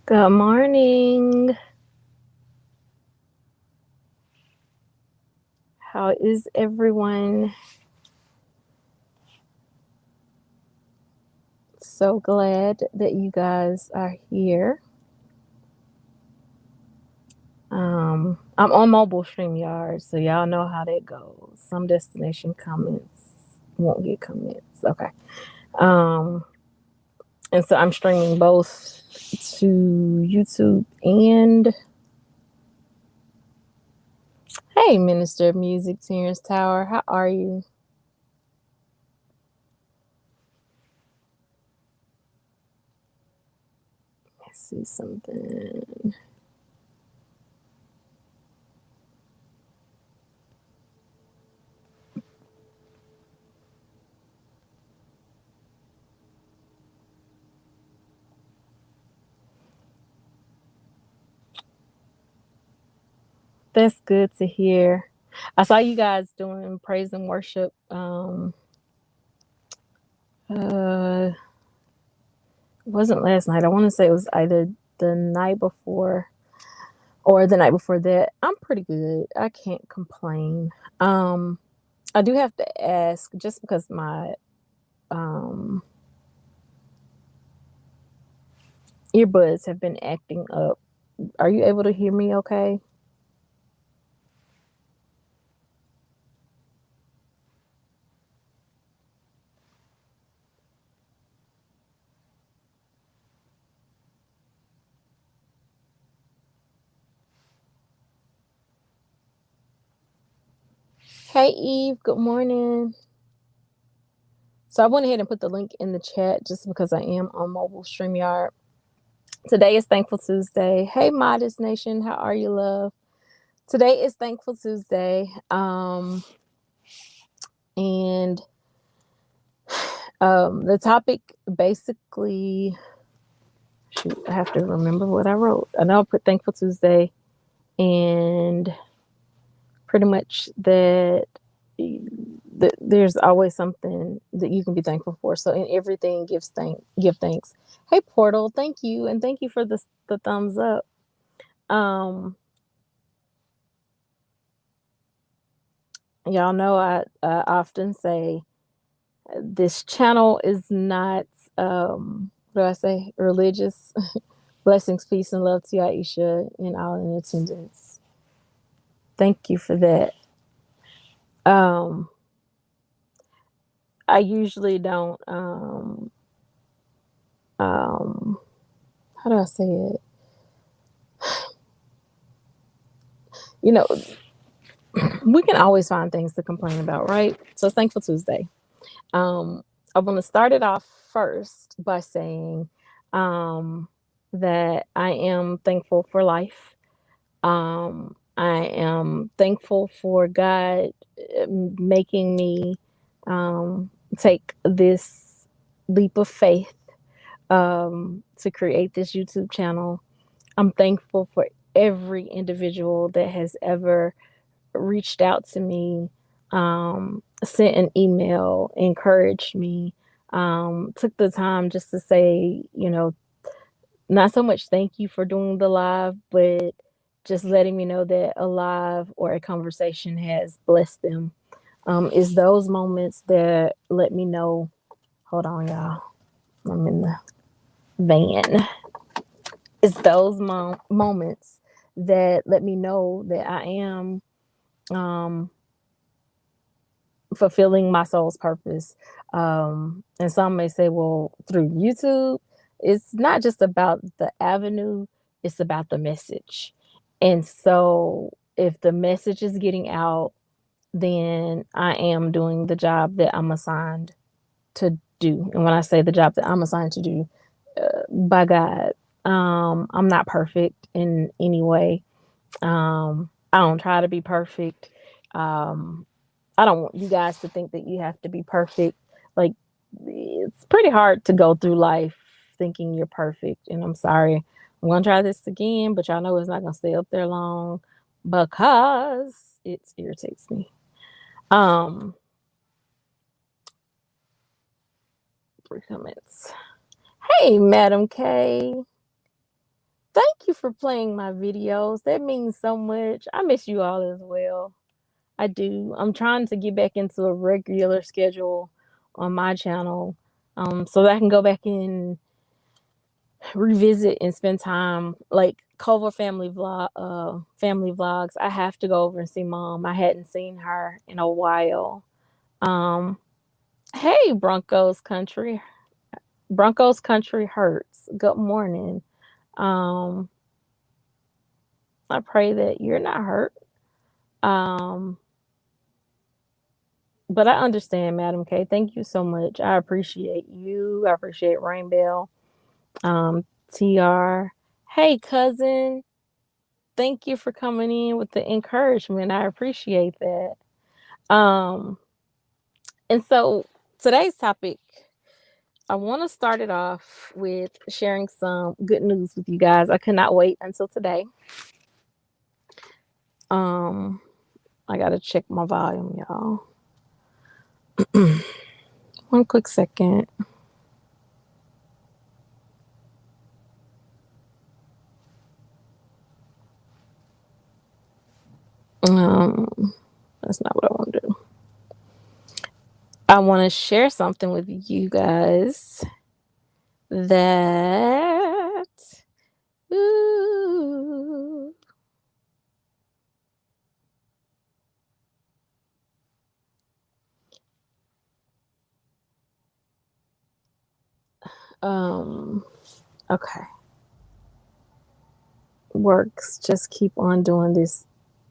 Good morning. How is everyone? So glad that you guys are here. I'm on mobile StreamYard, so y'all know how that goes. Some destination comments won't get comments. Okay. Um, and so I'm streaming both to YouTube and hey, Minister of Music, Terrence Tower, how are you? Let's see something. That's good to hear. I saw you guys doing praise and worship. Uh, it wasn't last night. I want to say it was either the night before or the night before that. I'm pretty good. I can't complain. Um, I do have to ask, just because my um earbuds have been acting up. Are you able to hear me? Okay. Hey Eve. Good morning. So I went ahead and put the link in the chat just because I am on mobile StreamYard. Today is Thankful Tuesday. Hey, Modest Nation, how are you, love? Today is Thankful Tuesday, and the topic basically, shoot, I have to remember what I wrote. I know I put Thankful Tuesday, and pretty much that there's always something that you can be thankful for. So in everything, give thanks. Hey, Portal, thank you, and thank you for the thumbs up. Um, y'all know I often say this channel is not what do I say, religious. Blessings, peace, and love to you, Aisha, and all in attendance. Thank you for that. Um, I usually don't um how do I say it? You know, we can always find things to complain about, right? So it's Thankful Tuesday. Um, I want to start it off first by saying um that I am thankful for life. I am thankful for God making me take this leap of faith to create this YouTube channel. I'm thankful for every individual that has ever reached out to me, sent an email, encouraged me, took the time just to say, not so much thank you for doing the live, but just letting me know that a live or a conversation has blessed them. Is those moments that let me know. Hold on, y'all. I'm in the van. It's those moments that let me know that I am um, fulfilling my soul's purpose. And some may say, well, through YouTube, it's not just about the avenue, it's about the message. And so if the message is getting out, then I am doing the job that I'm assigned to do. And when I say the job that I'm assigned to do by God, I'm not perfect in any way. I don't try to be perfect. Um, I don't want you guys to think that you have to be perfect. Like, it's pretty hard to go through life thinking you're perfect. And I'm sorry, I'm gonna try this again, but y'all know it's not gonna stay up there long because it irritates me. Um, 3 comments. Hey, Madam K. Thank you for playing my videos. That means so much. I miss you all as well. I do. I'm trying to get back into a regular schedule on my channel, so that I can go back and revisit and spend time like Culver family vlogs. I have to go over and see mom. I hadn't seen her in a while. Um, hey Broncos country hurts. Good morning. Um, I pray that you're not hurt. Um, but I understand, Madam K. Thank you so much. I appreciate you. I appreciate Rainbow. Um, TR. Hey, cousin. Thank you for coming in with the encouragement. I appreciate that. Um, and so today's topic, I want to start it off with sharing some good news with you guys. I could not wait until today. I gotta check my volume, y'all. One quick second. That's not what I want to do. I want to share something with you guys that ooh, okay, works. Just keep on doing this.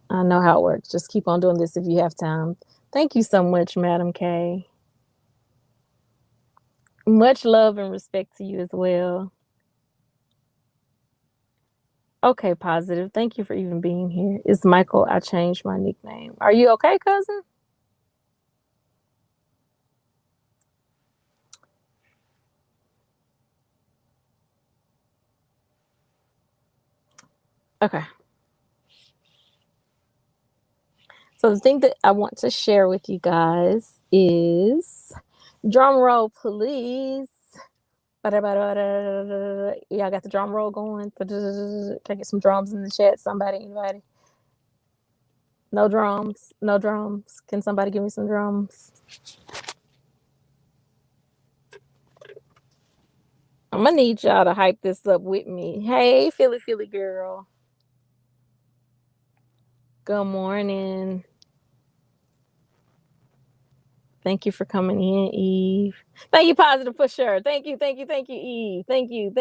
I know how it works. Just keep on doing this if you have time. Thank you so much, Madam K. Much love and respect to you as well. Okay, positive. Thank you for even being here. It's Michael. I changed my nickname. Are you okay, cousin? Okay. So the thing that I want to share with you guys is drum roll, please. Y'all got the drum roll going. Can I get some drums in the chat? Anybody? No drums. No drums. Can somebody give me some drums? I'm gonna need y'all to hype this up with me. Hey, Philly girl. Good morning. Thank you for coming in, Eve. Thank you, Positive Pusher. Thank you, Eve. Thank you.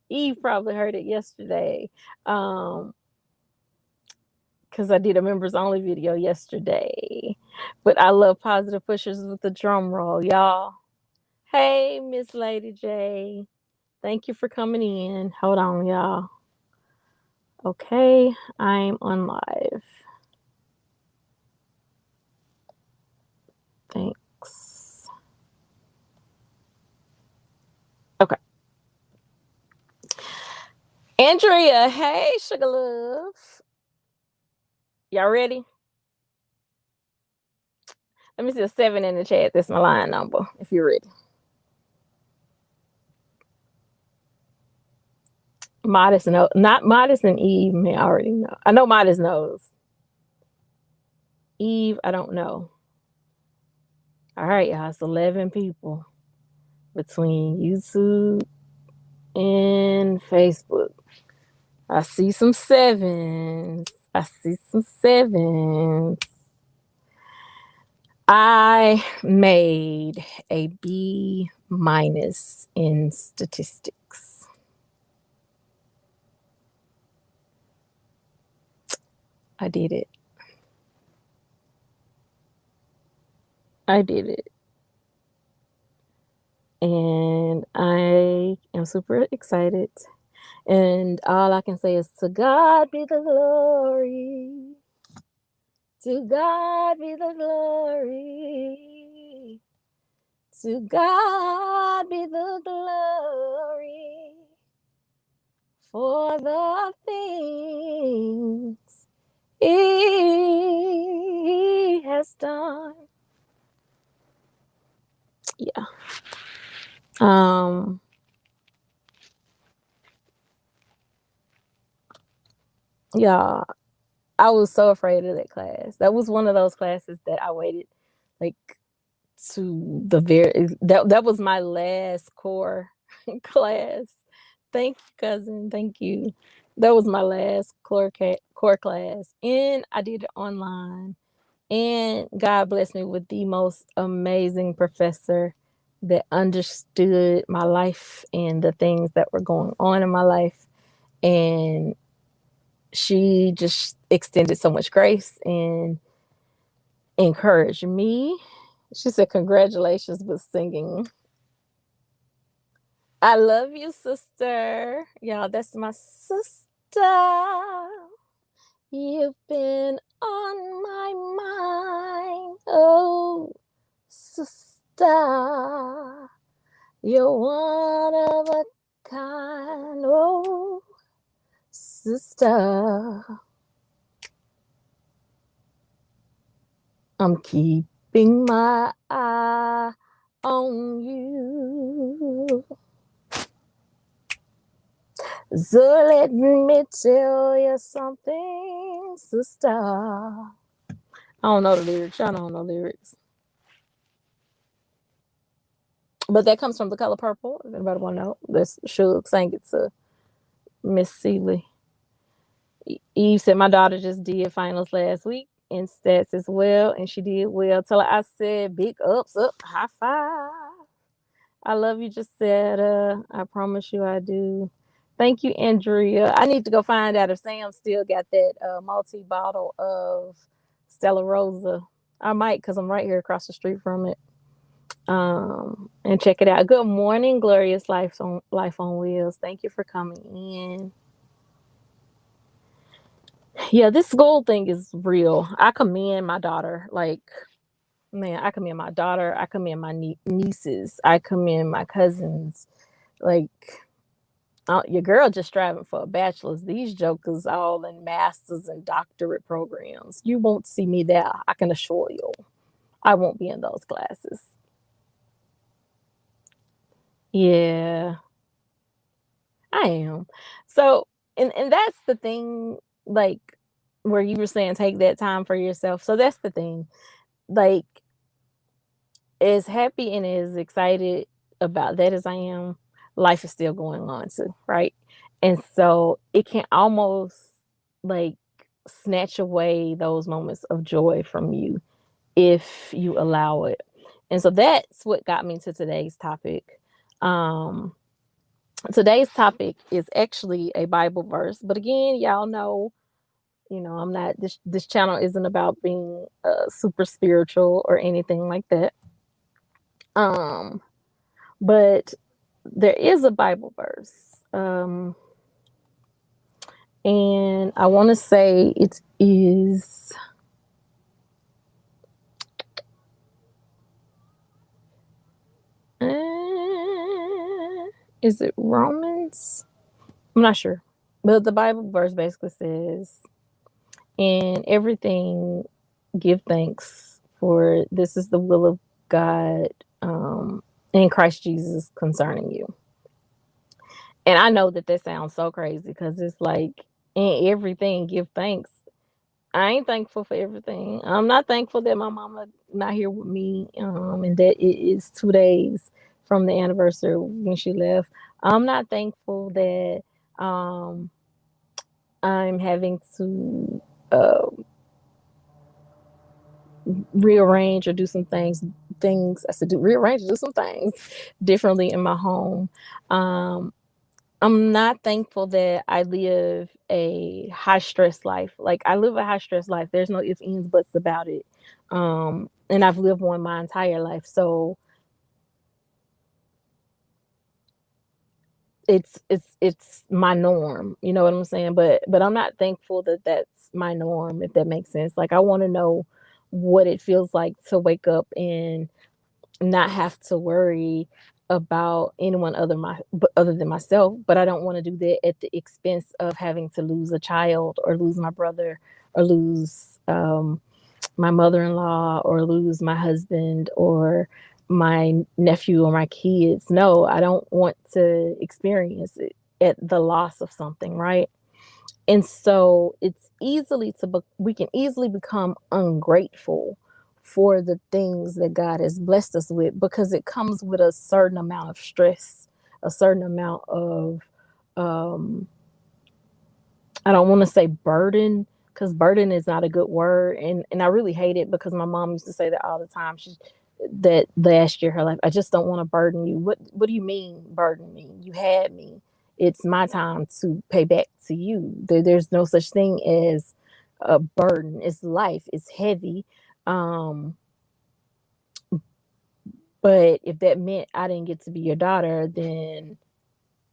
Eve probably heard it yesterday. Because I did a members only video yesterday. But I love Positive Pushers with the drum roll, y'all. Hey, Miss Lady J. Thank you for coming in. Hold on, y'all. Okay, I'm on live. Thanks. Okay. Andrea, hey, Sugar Love. Y'all ready? Let me see a 7 in the chat. That's my line number if you're ready. Modest, no, not Modest and Eve. Man, I already know. I know Modest knows. Eve, I don't know. All right, y'all. It's 11 people between YouTube and Facebook. I see some 7s. I made a B- in statistics. I did it. And I am super excited. And all I can say is to God be the glory. To God be the glory. To God be the glory for the things He has done. Yeah. Yeah, I was so afraid of that class. That was one of those classes that I waited like to the very that was my last core class. Thank you, cousin. Thank you. That was my last core class, and I did it online. And God blessed me with the most amazing professor that understood my life and the things that were going on in my life. And she just extended so much grace and encouraged me. She said, "Congratulations with singing." I love you, sister. Y'all, that's my sister. You've been on my mind. Oh, sister. You're one of a kind. Oh, sister. I'm keeping my eye on you. So let me tell you something, sister. I don't know the lyrics. Y'all don't know lyrics. But that comes from The Color Purple. If anybody want to know, that's Suge sang it to Miss Seeley. Eve said, "My daughter just did finals last week in stats as well, and she did well." Till I said, "Big ups, up, high five." I love you, Gisetta. I promise you I do. Thank you, Andrea. I need to go find out if Sam still got that multi bottle of Stella Rosa. I might, because I'm right here across the street from it. And check it out. Good morning, Glorious Life on Wheels. Thank you for coming in. Yeah, this school thing is real. I commend my daughter. Like, man, I commend my daughter. I commend my nieces. I commend my cousins. Like, your girl just striving for a bachelor's. These jokers all in masters and doctorate programs. You won't see me there. I can assure you. I won't be in those classes. Yeah, I am. So, and that's the thing, like, where you were saying take that time for yourself. So that's the thing. Like, as happy and as excited about that as I am, life is still going on too, right? And so it can almost like snatch away those moments of joy from you if you allow it. And so that's what got me to today's topic. Um, Today's topic is actually a Bible verse, but again, y'all know, I'm not this channel isn't about being super spiritual or anything like that. Um, but there is a Bible verse. And I want to say it is is it Romans? I'm not sure. But the Bible verse basically says, "In everything give thanks, for this is the will of God in Christ Jesus concerning you." And I know that sounds so crazy because it's like, in everything give thanks. I ain't thankful for everything. I'm not thankful that my mama not here with me, and that it is 2 days from the anniversary when she left. I'm not thankful that I'm having to uh, rearrange or do some things I said do rearrange do some things differently in my home. I'm not thankful that I live a high stress life. Like, I live a high stress life. There's no ifs, ands, buts about it. And I've lived one my entire life. So it's my norm. You know what I'm saying? But I'm not thankful that that's my norm, if that makes sense. Like, I want to know what it feels like to wake up and not have to worry about anyone other than myself. But I don't want to do that at the expense of having to lose a child or lose my brother or lose my mother-in-law or lose my husband or my nephew or my kids. No, I don't want to experience it at the loss of something, right? And so we can easily become ungrateful for the things that God has blessed us with, because it comes with a certain amount of stress, a certain amount of um I don't want to say burden, because burden is not a good word, and I really hate it because my mom used to say that all the time. She that last year her life, I just don't want to burden you. What do you mean burden me? You had me. It's my time to pay back to you. There's no such thing as a burden. It's life. It's heavy. Um, but if that meant I didn't get to be your daughter, then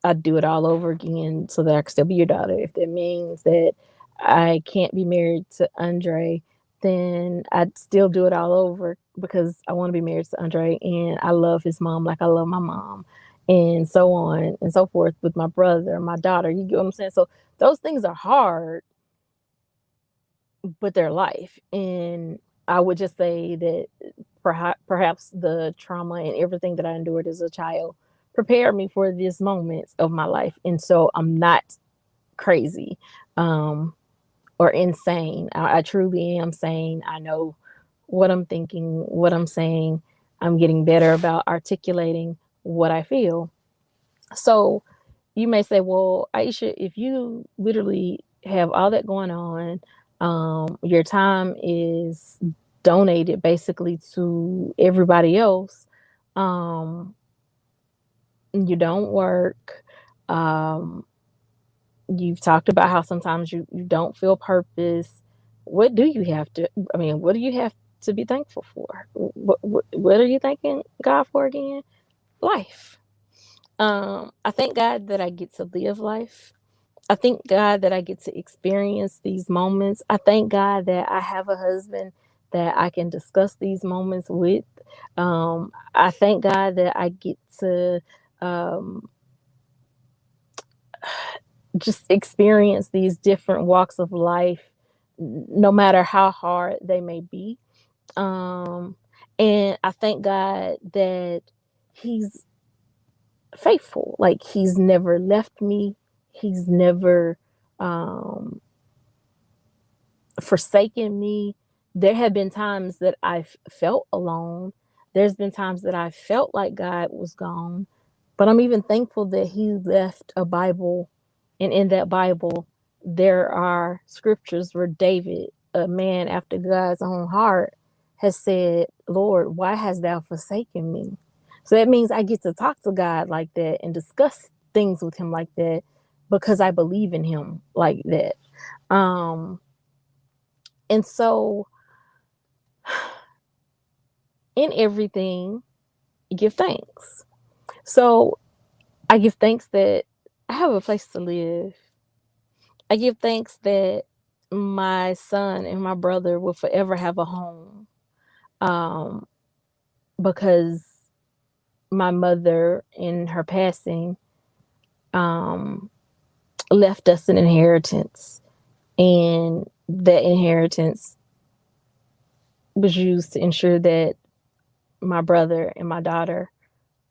I'd do it all over again so that I could still be your daughter. If that means that I can't be married to Andre, then I'd still do it all over because I want to be married to Andre and I love his mom like I love my mom, and so on and so forth with my brother, my daughter. You get what I'm saying? So those things are hard, but they're life. And I would just say that perhaps the trauma and everything that I endured as a child prepared me for this moment of my life. And so I'm not crazy um, or insane. I truly am sane. I know what I'm thinking, what I'm saying. I'm getting better about articulating what I feel. So you may say, well, Aisha, if you literally have all that going on, your time is donated basically to everybody else. Um, you don't work. Um, you've talked about how sometimes you don't feel purpose. What do you have to, I mean, what do you have to be thankful for? What are you thanking God for again? Life. I thank God that I get to live life. I thank God that I get to experience these moments. I thank God that I have a husband that I can discuss these moments with. I thank God that I get to um, just experience these different walks of life, no matter how hard they may be. Um, and I thank God that He's faithful. Like, He's never left me, He's never um, forsaken me. There have been times that I've felt alone. There's been times that I felt like God was gone. But I'm even thankful that He left a Bible. And in that Bible, there are scriptures where David, a man after God's own heart, has said, Lord, why hast thou forsaken me? So that means I get to talk to God like that and discuss things with Him like that because I believe in Him like that. Um, and so in everything, give thanks. So I give thanks that I have a place to live. I give thanks that my son and my brother will forever have a home. Um, because my mother, in her passing, um, left us an inheritance, and that inheritance was used to ensure that my brother and my daughter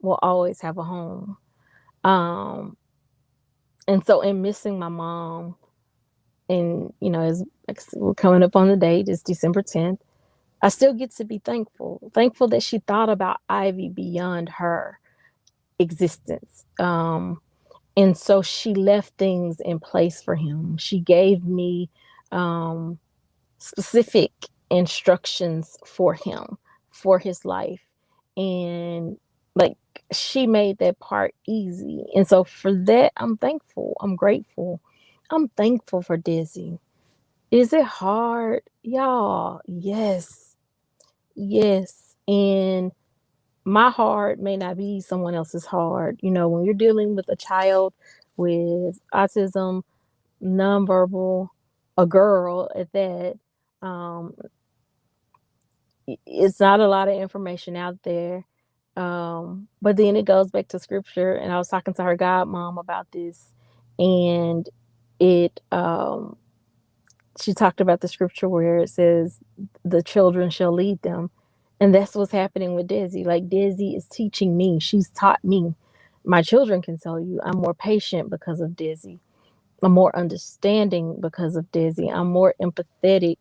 will always have a home. Um, and so, in missing my mom, and as we're coming up on the date, it's December 10th. I still get to be thankful that she thought about Ivy beyond her existence. And so she left things in place for him. She gave me um, specific instructions for him, for his life. And like, she made that part easy. And so for that, I'm thankful. I'm grateful. I'm thankful for Dizzy. Is it hard? Y'all, yes. Yes. And my heart may not be someone else's heart. When you're dealing with a child with autism, nonverbal, a girl at that, um, it's not a lot of information out there. But then it goes back to scripture. And I was talking to her godmom about this, and it, she talked about the scripture where it says, the children shall lead them. And that's what's happening with Desi. Like, Desi is teaching me. She's taught me. My children can tell you I'm more patient because of Desi. I'm more understanding because of Desi. I'm more empathetic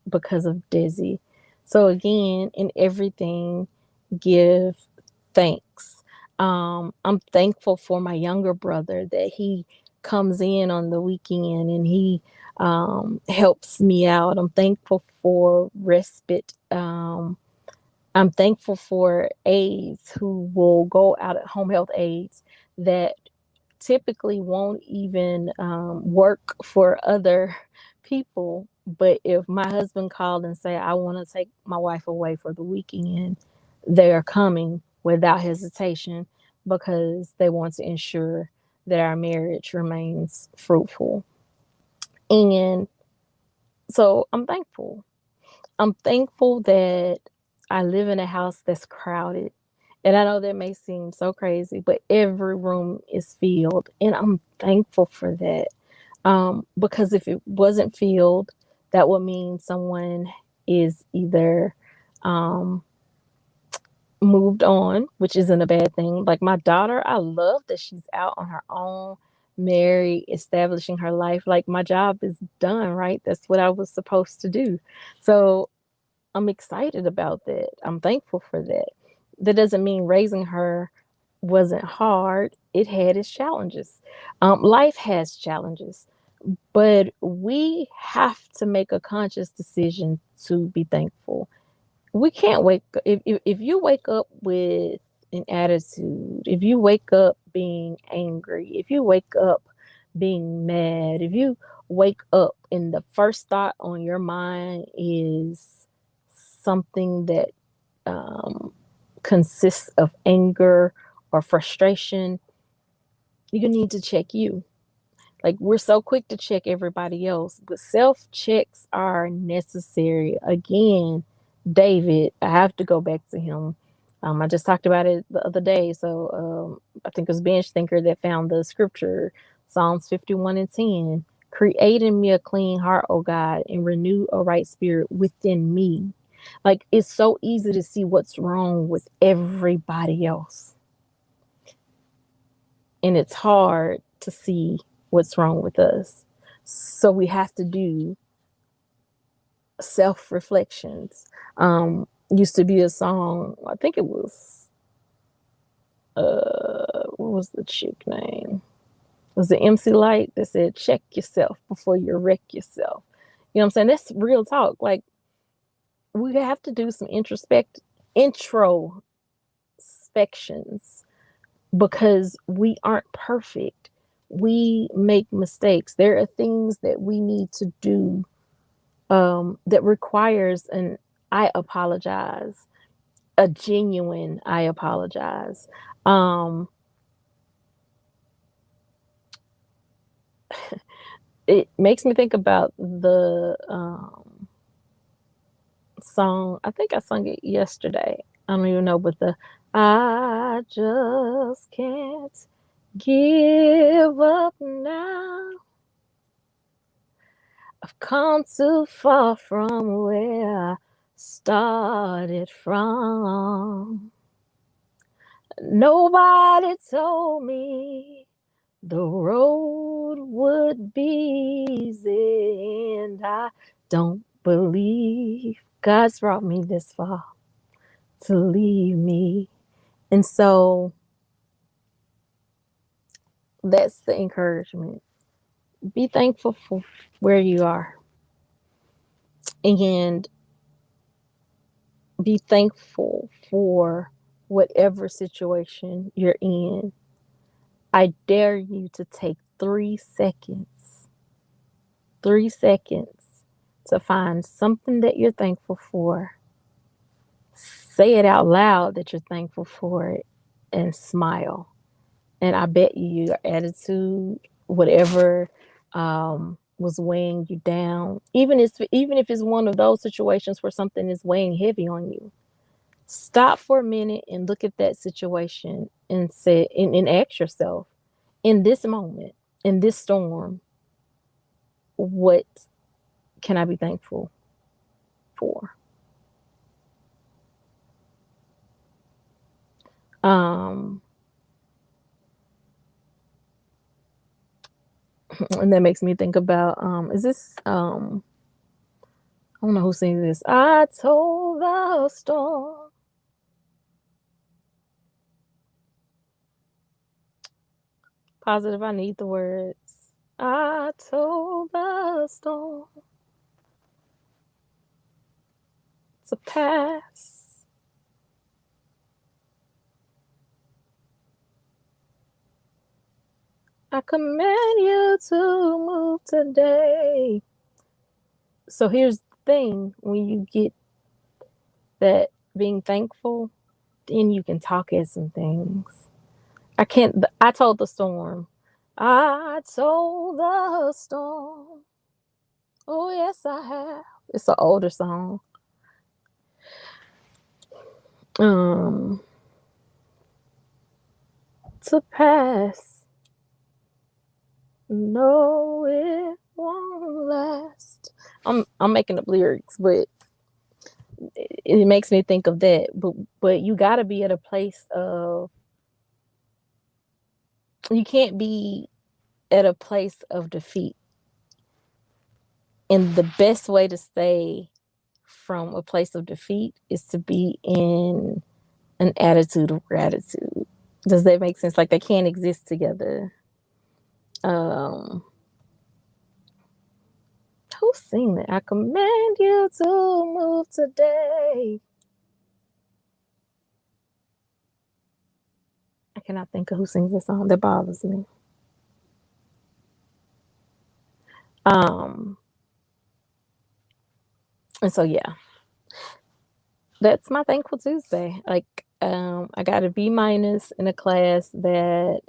because of Desi. So again, in everything, give thanks. I'm thankful for my younger brother that he comes in on the weekend and he helps me out. I'm thankful for respite. I'm thankful for aides who will go out at home health aides that typically won't even work for other people. But if my husband called and say, I want to take my wife away for the weekend, they are coming without hesitation because they want to ensure that our marriage remains fruitful. And so I'm thankful. I'm thankful that I live in a house that's crowded. And I know that may seem so crazy, but every room is filled. And I'm thankful for that. Because if it wasn't filled, that would mean someone is either um, moved on, which isn't a bad thing. Like my daughter, I love that she's out on her own, married, establishing her life. Like my job is done, right? That's what I was supposed to do. So I'm excited about that. I'm thankful for that. That doesn't mean raising her wasn't hard. It had its challenges. Life has challenges, but we have to make a conscious decision to be thankful. We can't wake if you wake up with an attitude, if you wake up being angry, if you wake up being mad, if you wake up and the first thought on your mind is something that um, consists of anger or frustration, you need to check you. Like we're so quick to check everybody else, but self checks are necessary. Again, David, I have to go back to him. I just talked about it the other day. So I think it was Bench Thinker that found the scripture, Psalms 51 and 10. Create in me a clean heart, O God, and renew a right spirit within me. Like it's so easy to see what's wrong with everybody else. And it's hard to see what's wrong with us. So we have to do self reflections. Used to be a song, I think it was, what was the chick name? It was the MC Light that said, check yourself before you wreck yourself. You know what I'm saying? That's real talk. Like, we have to do some introspections because we aren't perfect. We make mistakes. There are things that we need to do that requires an I apologize, a genuine I apologize. Um, it makes me think about the song. I think I sung it yesterday. I don't even know, but the I just can't give up now. I've come too far from where I started from. Nobody told me the road would be easy, and I don't believe God's brought me this far to leave me. And so that's the encouragement. Be thankful for where you are and be thankful for whatever situation you're in. I dare you to take 3 seconds to find something that you're thankful for. Say it out loud that you're thankful for it and smile. And I bet you your attitude, whatever was weighing you down, even if it's one of those situations where something is weighing heavy on you, stop for a minute and look at that situation and say and ask yourself, in this moment, in this storm, what can I be thankful for? Um, And that makes me think about is this I don't know who sings this. I told the storm. Positive, I need the words. I told the storm to pass. I command you to move today. So here's the thing, when you get that being thankful, then you can talk at some things. I told the storm. I told the storm. Oh, yes, I have. It's an older song. Um, to pass. No, it won't last. I'm making up lyrics, but it makes me think of that. But you got to be at a place of, you can't be at a place of defeat. And the best way to stay from a place of defeat is to be in an attitude of gratitude. Does that make sense? Like they can't exist together. Um, who sing that? I command you to move today. I cannot think of who sings this song. That bothers me. Um, and so yeah, that's my thankful Tuesday. Like, I got a B minus in a class that,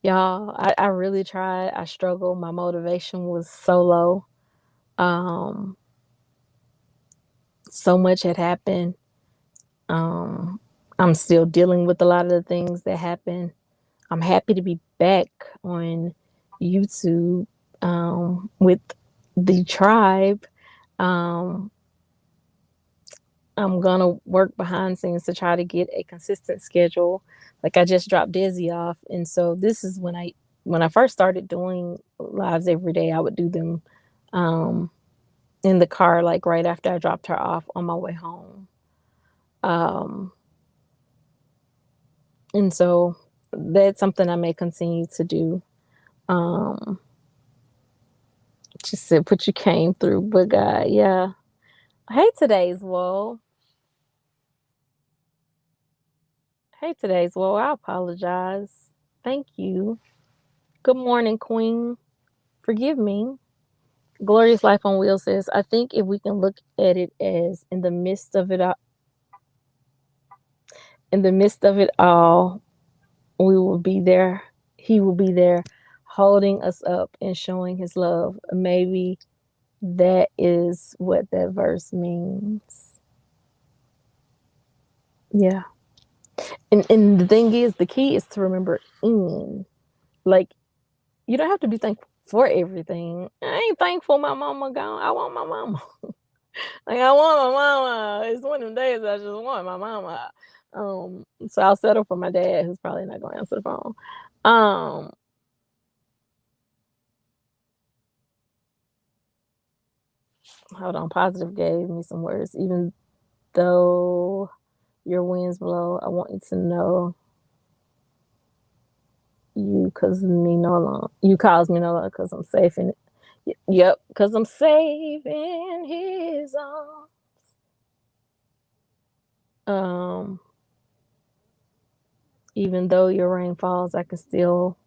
y'all, I really tried. I struggled. My motivation was so low. Um, so much had happened. Um, I'm still dealing with a lot of the things that happened. I'm happy to be back on YouTube with the tribe. Um, I'm gonna work behind scenes to try to get a consistent schedule. Like I just dropped Desi off, and so this is when I first started doing lives every day. I would do them um, in the car, like right after I dropped her off on my way home. Um, and so that's something I may continue to do. Um, just said, put your cane through, but God, yeah. Hey, today's woe. Hey, today's woe. I apologize. Thank you. Good morning, Queen. Forgive me. Glorious Life on Wheels says, I think if we can look at it as in the midst of it all, we will be there. He will be there holding us up and showing his love. Maybe that is what that verse means. Yeah. And the thing is, the key is to remember in. Like, you don't have to be thankful for everything. I ain't thankful my mama gone. I want my mama. Like I want my mama. It's one of them days I just want my mama. So I'll settle for my dad, who's probably not gonna answer the phone. Um, hold on. Positive gave me some words. Even though your winds blow, I want you to know you cause me no longer. You cause me no longer because I'm safe in it. Yep, because I'm safe in his arms. Um, even though your rain falls, I can still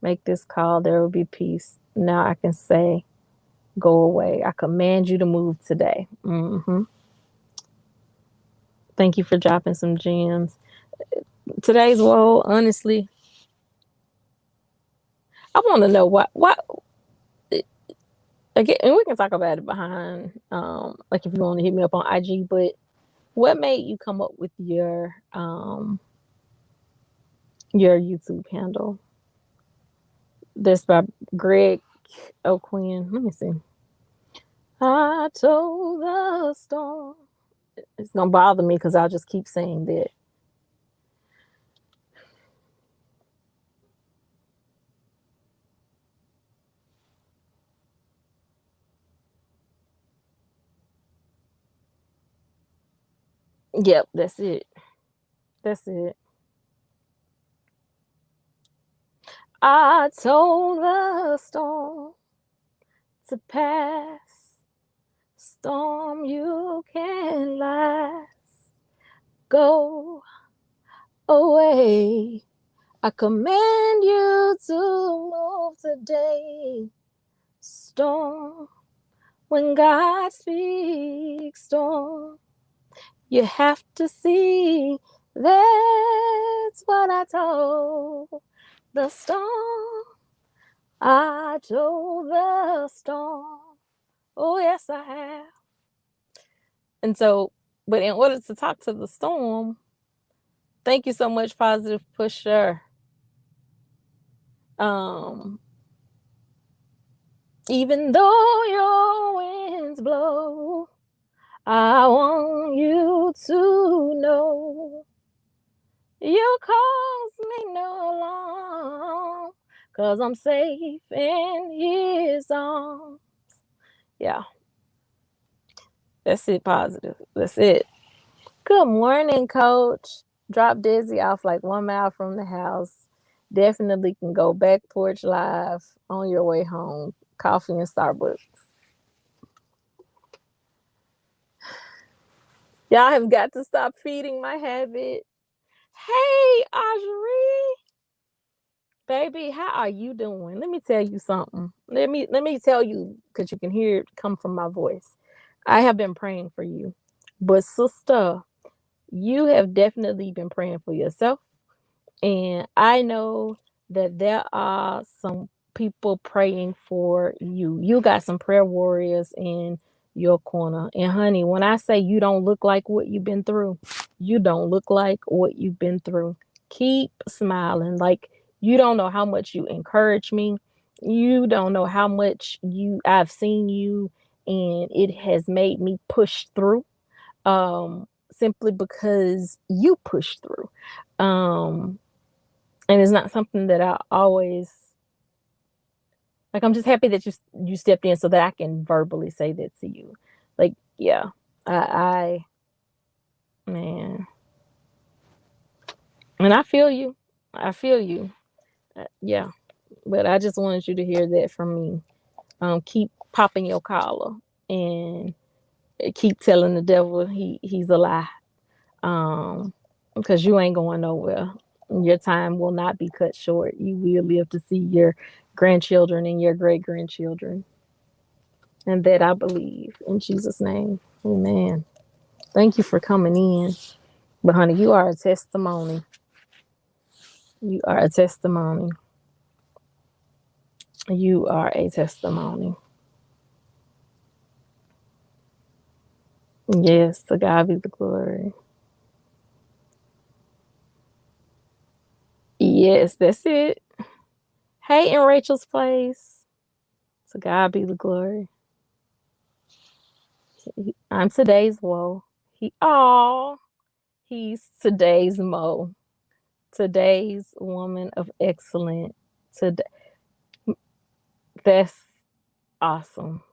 make this call. There will be peace. Now I can say, go away. I command you to move today. Thank you for dropping some gems. Today's woe, honestly, I want to know what again, and we can talk about it behind, like if you want to hit me up on IG, but what made you come up with your YouTube handle? This by Greg O'Quinn. Let me see. I told the storm. It's gonna bother me because I'll just keep saying that. Yep, that's it. That's it. I told the storm to pass. Storm, you can last. Go away. I command you to move today. Storm, when God speaks, storm, you have to see. That's what I told the storm. I told the storm. Oh, yes, I have. And so, but in order to talk to the storm, thank you so much, Positive Pusher. Um, Even though your winds blow, I want you to know you cause me no alarm, 'cause I'm safe in his arms. Yeah, that's it, Positive. That's it. Good morning, Coach. Drop Dizzy off like 1 mile from the house. Definitely can go back porch live on your way home. Coffee and Starbucks. Y'all have got to stop feeding my habit. Hey, Audrey. Baby, how are you doing? Let me tell you something. Let me tell you, because you can hear it come from my voice. I have been praying for you. But sister, you have definitely been praying for yourself. And I know that there are some people praying for you. You got some prayer warriors in your corner. And honey, when I say you don't look like what you've been through, you don't look like what you've been through. Keep smiling. Like, you don't know how much you encourage me. You don't know how much I've seen you, and it has made me push through. Simply because you push through. And it's not something that I always like. I'm just happy that you stepped in so that I can verbally say that to you. Like, yeah, I man, and I feel you. I feel you. Yeah, but I just wanted you to hear that from me. Keep popping your collar and keep telling the devil he's a lie. Because you ain't going nowhere. Your time will not be cut short. You will live to see your grandchildren and your great grandchildren. And that I believe in Jesus' name. Amen. Thank you for coming in. But honey, you are a testimony. You are a testimony. You are a testimony. Yes, to God be the glory. Yes, that's it. Hey, in Rachel's place. To God be the glory. I'm today's woe. He's today's Mo. Today's woman of excellence. Today, that's awesome.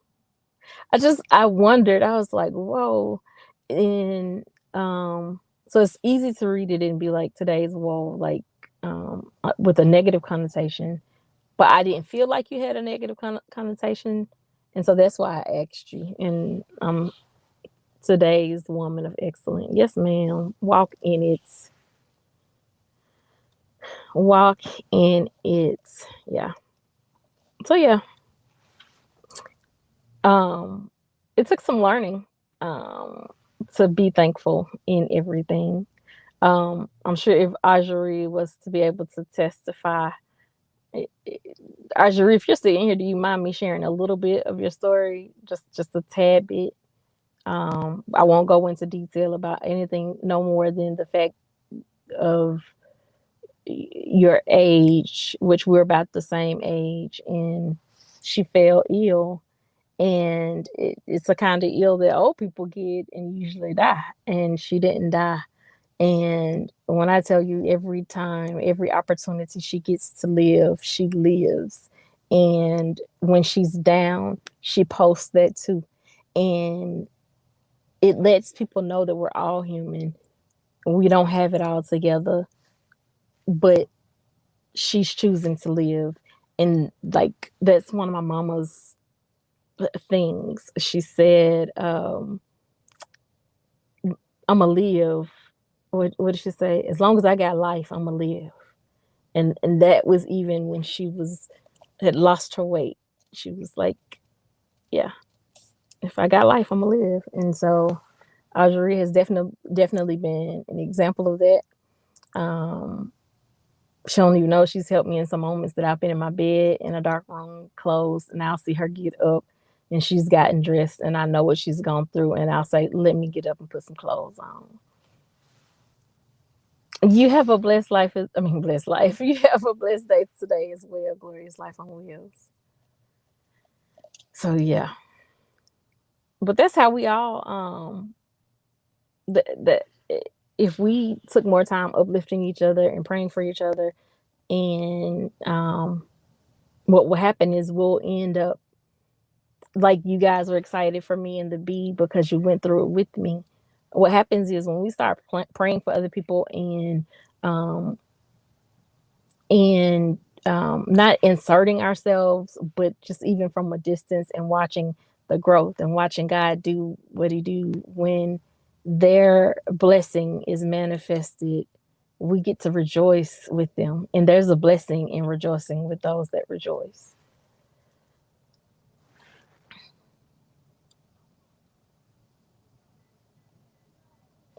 I wondered. I was like, whoa. And so it's easy to read it and be like today's woe, like with a negative connotation. But I didn't feel like you had a negative connotation, and so that's why I asked you. And today's woman of excellence. Yes, ma'am. Walk in it. Walk in it. Yeah. So yeah. Um, it took some learning um to be thankful in everything. I'm sure if Ajari was to be able to testify, Ajari, if you're still in here, do you mind me sharing a little bit of your story? Just a tad bit. I won't go into detail about anything no more than the fact of your age, which we're about the same age, and she fell ill. And it's a kind of ill that old people get and usually die. And she didn't die. And when I tell you, every time, every opportunity she gets to live, she lives. And when she's down, she posts that too. And it lets people know that we're all human. We don't have it all together, but she's choosing to live. And like, that's one of my mama's things. She said, I'm gonna live. What did she say? As long as I got life, I'm gonna live. And that was even when she was had lost her weight. She was like, yeah, if I got life, I'm gonna live. And so Audrey has definitely been an example of that. Um, she don't even know she's helped me in some moments that I've been in my bed in a dark room, closed, and I'll see her get up and she's gotten dressed and I know what she's gone through and I'll say, let me get up and put some clothes on. You have a blessed life. I mean, blessed life. You have a blessed day today as well. Glorious life on wheels. So yeah, but that's how we all that if we took more time uplifting each other and praying for each other, and what will happen is we'll end up like you guys are excited for me and the B because you went through it with me. What happens is when we start praying for other people um, and not inserting ourselves, but just even from a distance and watching the growth and watching God do what He do when their blessing is manifested. We get to rejoice with them, and there's a blessing in rejoicing with those that rejoice.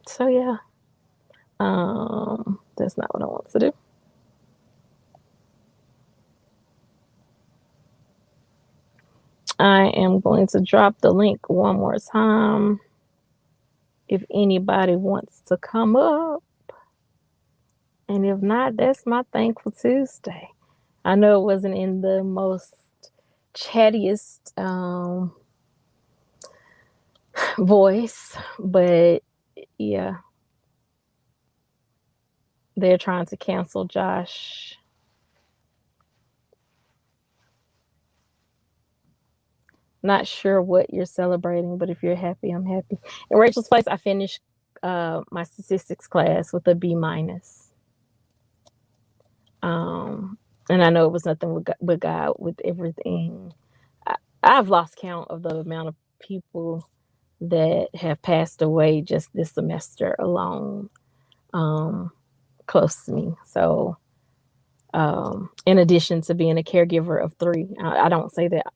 So yeah, that's not what I want to do. I am going to drop the link one more time if anybody wants to come up. And if not, that's my Thankful Tuesday. I know it wasn't in the most chattiest voice, but yeah, they're trying to cancel Josh. Not sure what you're celebrating, but if you're happy, I'm happy. In Rachel's place, I finished my statistics class with a B minus. And I know it was nothing with God, with everything. I've lost count of the amount of people that have passed away just this semester alone, um, close to me. So, in addition to being a caregiver of three, I don't say that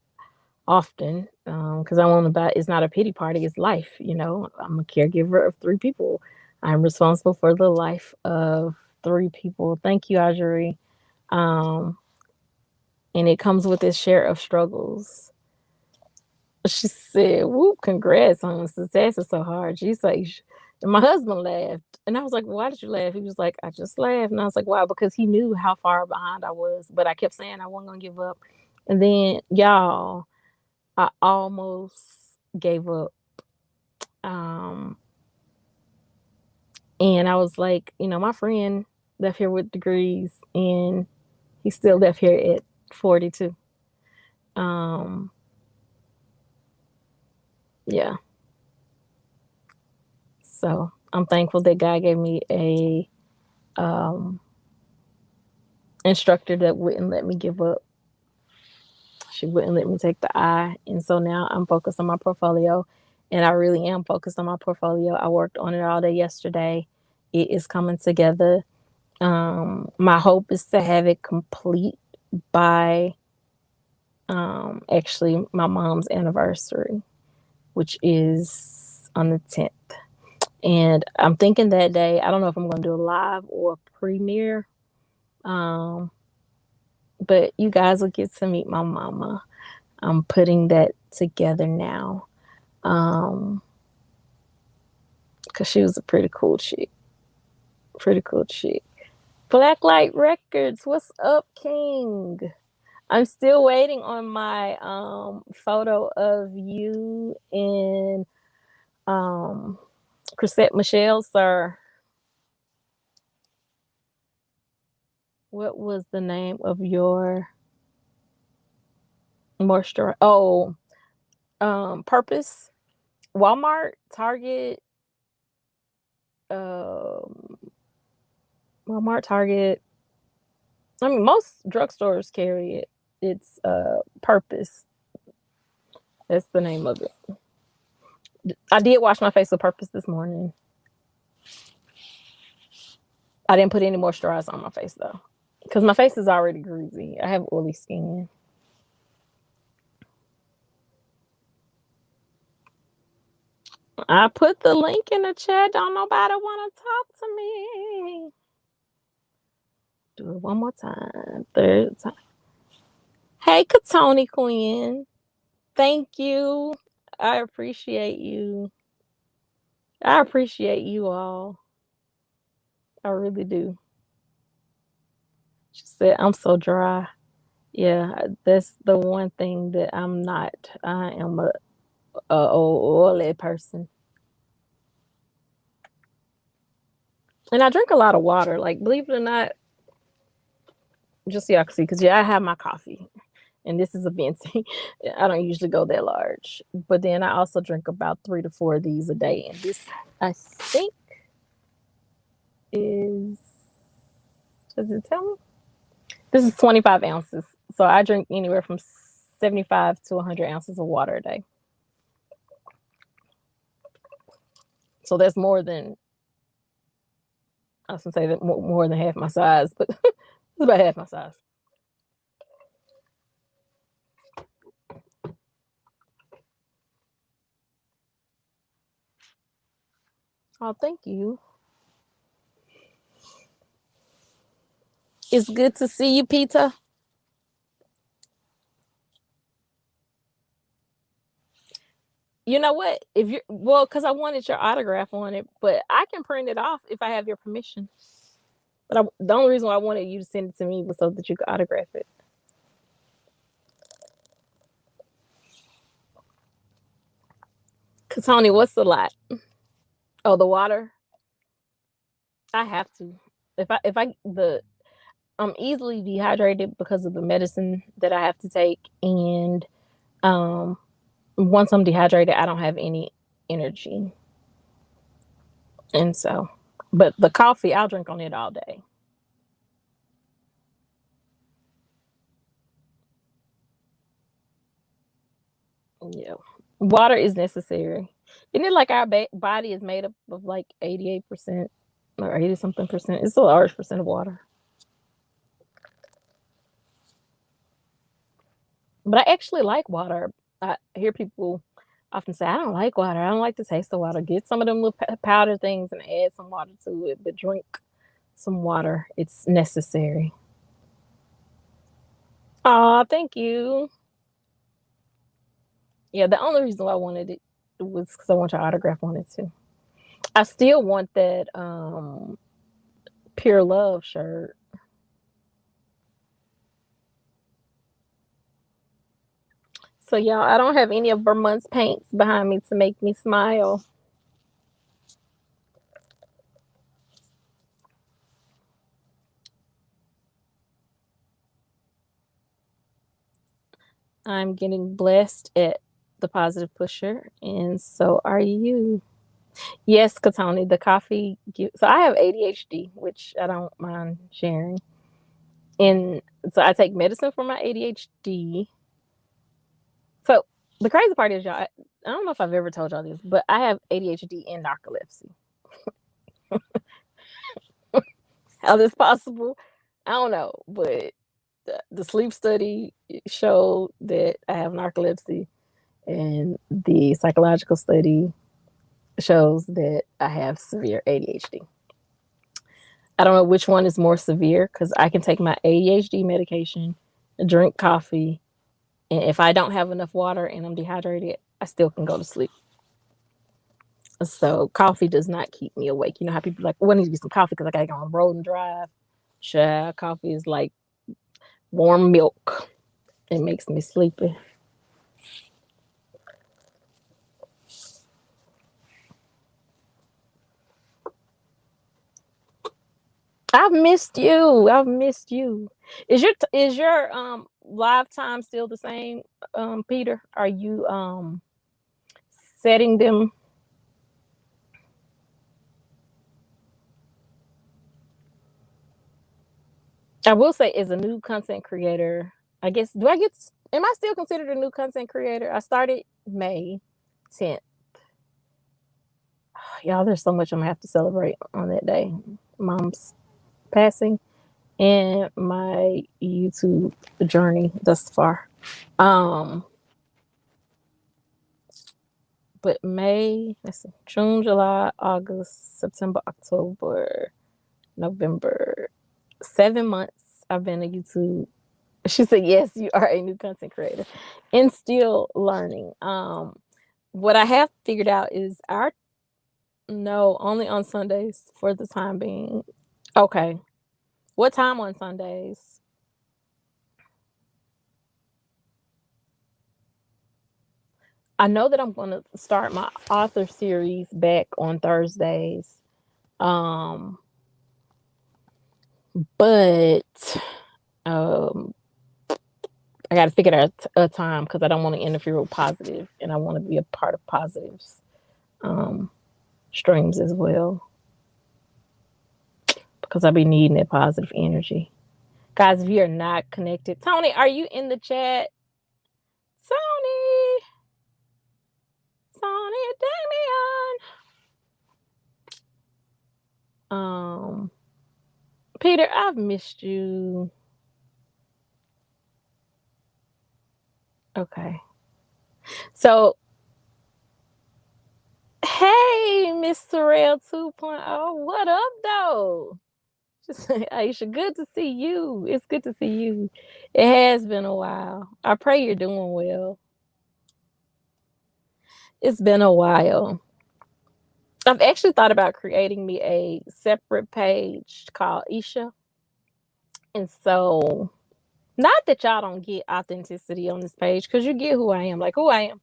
often because I want about it's not a pity party, it's life. You know, I'm a caregiver of three people. I'm responsible for the life of three people. Thank you, Audrey. Um, and it comes with its share of struggles. She said, "Whoop, congrats on success is so hard." She's like, and my husband laughed. And I was like, "Why did you laugh?" He was like, "I just laughed." And I was like, "Wow," because he knew how far behind I was. But I kept saying I wasn't gonna give up. And then y'all, I almost gave up. Um, and I was like, my friend left here with degrees and he still left here at 42. Um, yeah. So I'm thankful that God gave me a um, instructor that wouldn't let me give up. She wouldn't let me take the I. And so now I'm focused on my portfolio. And I really am focused on my portfolio. I worked on it all day yesterday. It is coming together. My hope is to have it complete by actually my mom's anniversary, which is on the 10th. And I'm thinking that day, I don't know if I'm going to do a live or a premiere. Um, but you guys will get to meet my mama. I'm putting that together now. Cause she was a pretty cool chick. Pretty cool chick. Blacklight Records, what's up, King? I'm still waiting on my photo of you and Chrisette Michelle, sir. What was the name of your moisturizer? Oh, Purpose. Walmart, Target, um, Walmart, Target. I mean, most drugstores carry it. It's Purpose. That's the name of it. I did wash my face with Purpose this morning. I didn't put any moisturizer on my face though, because my face is already greasy. I have oily skin. I put the link in the chat. Don't nobody want to talk to me. Do it one more time. Third time. Hey, Katoni Queen. Thank you. I appreciate you. I appreciate you all. I really do. She said, I'm so dry. Yeah, that's the one thing that I'm not. I am a oily person. And I drink a lot of water. Like, believe it or not, just so y'all can see, because I have my coffee. And this is a venti. I don't usually go that large. But then I also drink about 3 to 4 of these a day. And this, I think, is, does it tell me? This is 25 ounces. So I drink anywhere from 75 to 100 ounces of water a day. So that's more than, I was going to say that more than half my size, but it's about half my size. Oh, thank you. It's good to see you, Peter. You know what? If you're, well, because I wanted your autograph on it, but I can print it off if I have your permission. But the only reason why I wanted you to send it to me was so that you could autograph it. Katoni, what's the lot? Oh, the water. I have to. I'm easily dehydrated because of the medicine that I have to take, and once I'm dehydrated, I don't have any energy, and so. But the coffee, I'll drink on it all day. Yeah, water is necessary. Isn't it like our body is made up of like 88% or 80 something percent? It's a large percent of water. But I actually like water. I hear people often say, I don't like water. I don't like the taste of water. Get some of them little powder things and add some water to it, but drink some water. It's necessary. Oh, thank you. Yeah, the only reason why I wanted it was because I want your autograph on it too. I still want that Pure Love shirt. So y'all, I don't have any of Vermont's paints behind me to make me smile. I'm getting blessed at the Positive Pusher, and so are you. Yes, Katoni, the coffee. So I have ADHD, which I don't mind sharing. And so I take medicine for my ADHD. So the crazy part is, y'all, I don't know if I've ever told y'all this, but I have ADHD and narcolepsy. How this possible? I don't know, but the sleep study showed that I have narcolepsy, and the psychological study shows that I have severe ADHD. I don't know which one is more severe because I can take my ADHD medication, drink coffee, and if I don't have enough water and I'm dehydrated, I still can go to sleep. So coffee does not keep me awake. You know how people are like, well, I need to get some coffee because I gotta go on the road and drive. Child, coffee is like warm milk. It makes me sleepy. I've missed you. I've missed you. Is your live time still the same, Peter? Are you setting them. I will say, as a new content creator, I guess, am I still considered a new content creator? I started May 10th. Y'all, there's so much I'm gonna have to celebrate on that day. Mom's passing and my YouTube journey thus far. But May, let's see, June, July, August, September, October, November, 7 months I've been a YouTube. She said, yes, you are a new content creator and still learning. What I have figured out is no, only on Sundays for the time being. Okay. What time on Sundays? I know that I'm going to start my author series back on Thursdays. But I got to figure out a time because I don't want to interfere with positive, and I want to be a part of positives streams as well, because I'll be needing that positive energy. Guys, if you're not connected, Tony, are you in the chat? Tony Damien. Peter, I've missed you. Okay. So, hey, Miss Terrell 2.0, what up, though? Just Aisha, good to see you. It's good to see you. It has been a while. I pray you're doing well. It's been a while. I've actually thought about creating me a separate page called Isha. And so, not that y'all don't get authenticity on this page, because you get who I am. Like, who I am.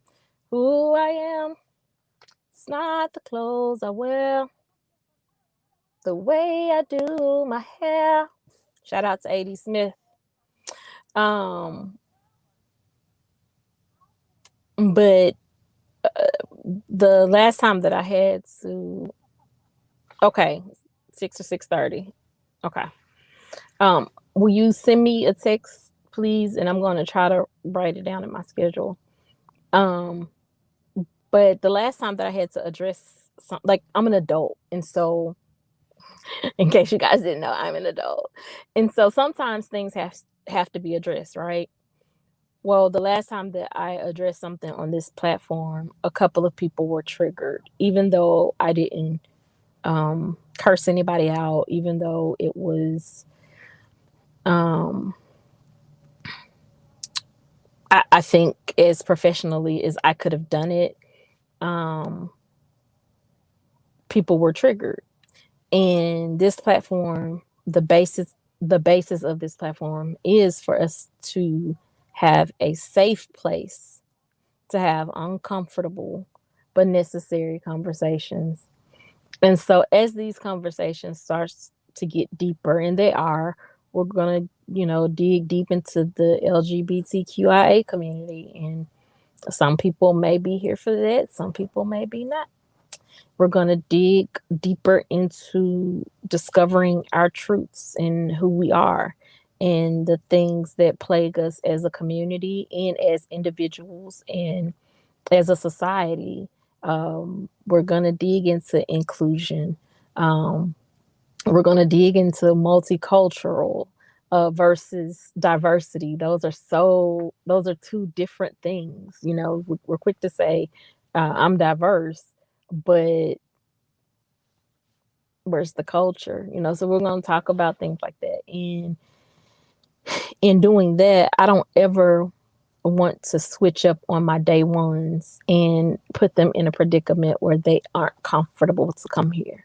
Who I am. It's not the clothes I wear. The way I do my hair. Shout out to A.D. Smith. But the last time that I had to, okay, 6 or 6:30. Okay. Will you send me a text, please? And I'm going to try to write it down in my schedule. But the last time that I had to address something, like, I'm an adult, and so, in case you guys didn't know, I'm an adult, and so sometimes things have to be addressed, right? Well, the last time that I addressed something on this platform, a couple of people were triggered, even though I didn't curse anybody out, even though it was, I think, as professionally as I could have done it, people were triggered. And this platform, the basis of this platform is for us to have a safe place to have uncomfortable but necessary conversations. And so as these conversations starts to get deeper, and they are, we're going to, dig deep into the LGBTQIA community. And some people may be here for that. Some people may be not. We're going to dig deeper into discovering our truths and who we are and the things that plague us as a community and as individuals and as a society. We're going to dig into inclusion. We're going to dig into multicultural versus diversity. Those are two different things. We're quick to say I'm diverse, but where's the culture? So we're going to talk about things like that. And in doing that, I don't ever want to switch up on my day ones and put them in a predicament where they aren't comfortable to come here.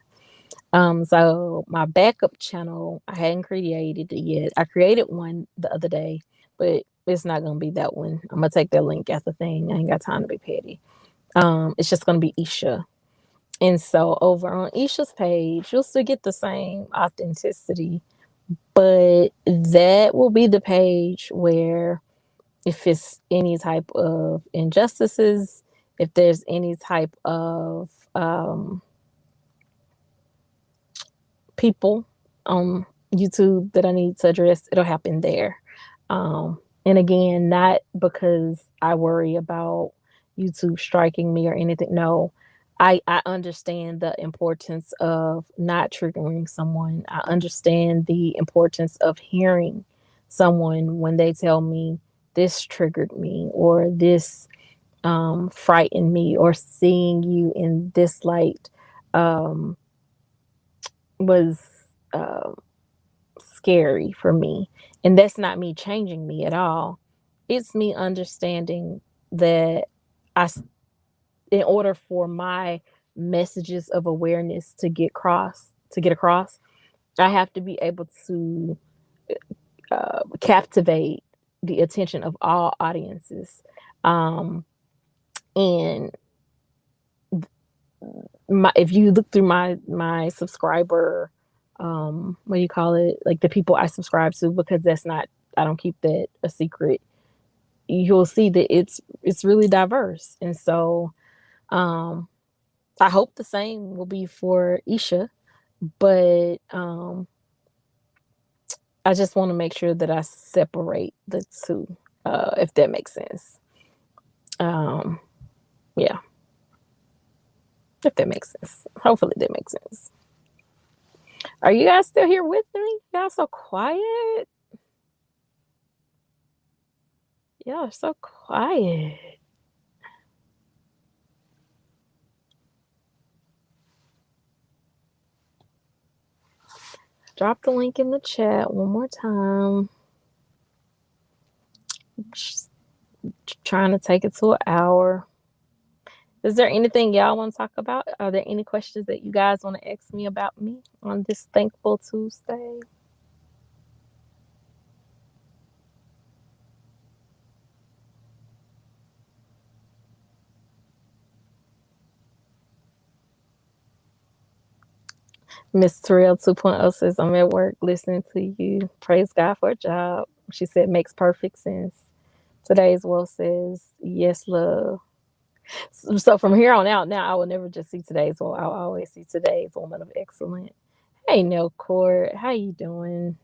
So my backup channel, I hadn't created it yet. I created one the other day, but it's not going to be that one. I'm going to take that link as the thing. I ain't got time to be petty. It's just going to be Isha. And so over on Isha's page, you'll still get the same authenticity, but that will be the page where if it's any type of injustices, If there's any type of people on YouTube that I need to address, it'll happen there. And again, not because I worry about YouTube striking me or anything. No, I understand the importance of not triggering someone. I understand the importance of hearing someone when they tell me this triggered me or this frightened me or seeing you in this light um, was uh, scary for me. And that's not me changing me at all. It's me understanding that I, in order for my messages of awareness to get across, I have to be able to captivate the attention of all audiences. Um, and if you look through my subscriber, what do you call it, like the people I subscribe to, because that's not, I don't keep that a secret, you'll see that it's really diverse. And so I hope the same will be for Isha, but I just want to make sure that I separate the two, if that makes sense. um yeah, if that makes sense. Hopefully that makes sense. Are you guys still here with me? Y'all so quiet. Y'all are so quiet. Drop the link in the chat one more time. Just trying to take it to an hour. Is there anything y'all want to talk about? Are there any questions that you guys want to ask me about me on this Thankful Tuesday? Miss Terrell 2.0 says, I'm at work listening to you. Praise God for a job. She said, makes perfect sense. Today's Will says, yes, love. So from here on out, now I will never just see today's Will. I'll always see today's Woman of Excellence. Hey, Nell Court, how you doing?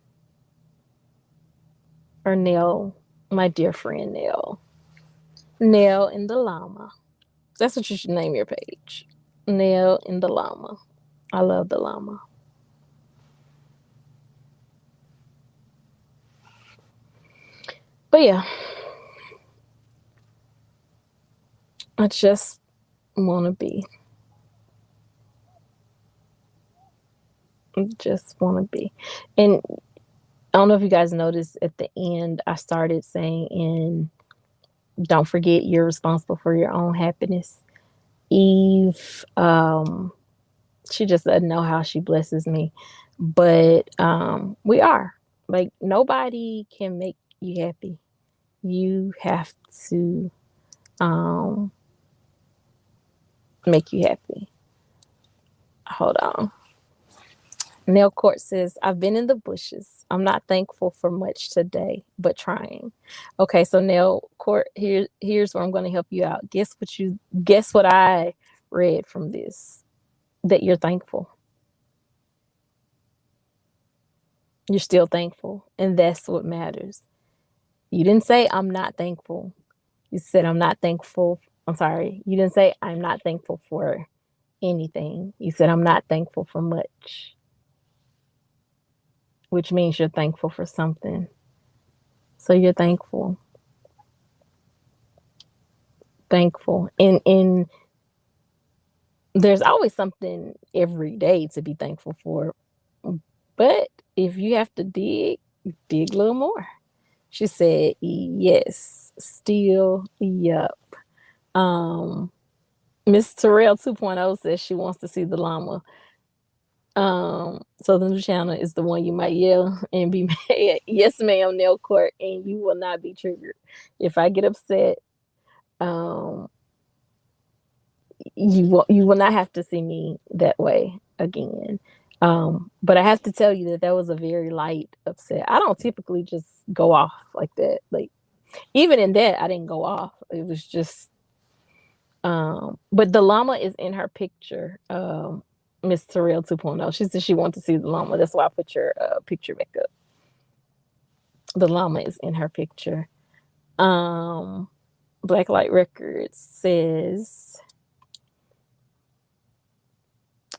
Or Nell, my dear friend Nell. Nell and the Llama. That's what you should name your page. Nell and the Llama. I love the llama. But yeah, I just want to be. I just want to be. And I don't know if you guys noticed at the end, I started saying, and don't forget you're responsible for your own happiness. Eve, she just doesn't know how she blesses me. But we are. Like, nobody can make you happy. You have to make you happy. Hold on. Nell Court says, I've been in the bushes. I'm not thankful for much today, but trying. Okay, so Nell Court, here's where I'm going to help you out. Guess what I read from this? That you're thankful. You're still thankful, and that's what matters. You didn't say I'm not thankful. You said I'm not thankful. I'm sorry. You didn't say I'm not thankful for anything. You said I'm not thankful for much, which means you're thankful for something. So you're thankful. Thankful. And there's always something every day to be thankful for. But if you have to dig a little more. She said, yes, still, yup. Miss Terrell 2.0 says she wants to see the llama. So the new channel is the one you might yell and be mad. Yes, ma'am, Nell Court, and you will not be triggered. If I get upset, you will not have to see me that way again. But I have to tell you that was a very light upset. I don't typically just go off like that. Like, even in that, I didn't go off. It was just But the llama is in her picture. Miss Terrell 2.0. She said she wants to see the llama. That's why I put your picture back up. The llama is in her picture. Blacklight Records says